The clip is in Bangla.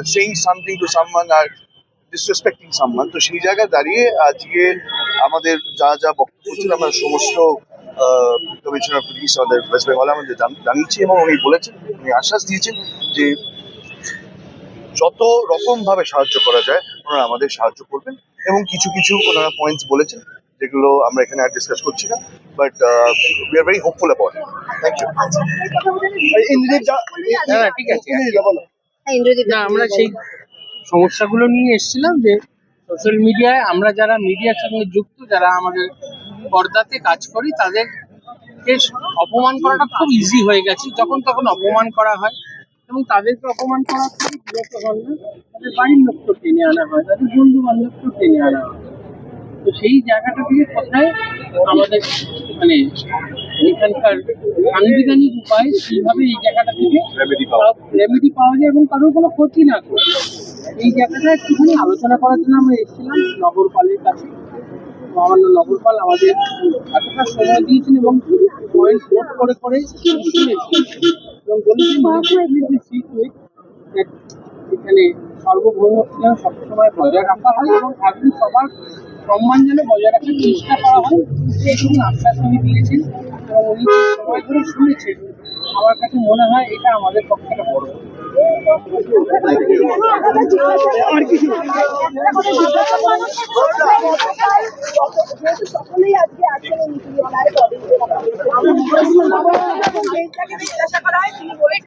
saying something to someone or disrespecting someone. তো সেই জায়গায় দাঁড়িয়ে আজকে আমাদের যা যা বক্তব্য ছিল আমরা সমস্ত কমিশনার পুলিশ আমাদের ওয়েস্ট বেঙ্গলে আমাদের জানিয়েছি এবং উনি বলেছেন, উনি আশ্বাস দিয়েছেন যে যত রকম ভাবে সাহায্য করা যায় ওনারা আমাদের সাহায্য করবেন এবং কিছু কিছু ওনারা পয়েন্টস বলেছেন যেগুলো আমরা এখানে আর ডিসকাস করছি না, but we are very hopeful about it. Thank you. ঠিক আছে, না আমরা সেই সমস্যাগুলো নিয়ে এসেছিলাম যে সোশ্যাল মিডিয়ায় আমরা যারা মিডিয়ার সঙ্গে যুক্ত, যারা আমাদের পর্দাতে কাজ করি, তাদেরকে অপমান করাটা খুব ইজি হয়ে গেছে। যখন তখন অপমান করা হয় এবং তাদেরকে অপমান করা থেকে বিরত হন না, তাদের বাড়ির লোককে টেনে আনা হয়, তাদের বন্ধু বান্ধবকেও টেনে আনা হয়। তো সেই জায়গাটা থেকে কোথায় আমাদের মানে এখানকার সাংবিধানিক উপায় সেইভাবে এই জায়গাটা থেকে রেমেডি পাওয়া যায় এবং কারোর কোনো ক্ষতি না করে, এই জায়গাটা একটুখানি আলোচনা করার জন্য আমরা এসেছিলাম নগরপালের কাছে। মহামান্য নগরপাল আমাদের এতটা সময় দিয়েছেন এবং পয়েন্ট নোট করে করে এবং বলেছেন এখানে সার্বভৌমত্ব যেন সবসময় বজায় রাখা হয় এবং একদিন সবার সম্মান যেন বজায় রাখার চেষ্টা করা হয়, এইটুকু আশ্বাস উনি দিয়েছেন এবং উনি সময় ধরে শুনেছেন। আমার কাছে মনে হয় এটা আমাদের পক্ষে একটা বড় আর কিছু সকলেই আজকে আসলে জিজ্ঞাসা করা হয় তিনি বলে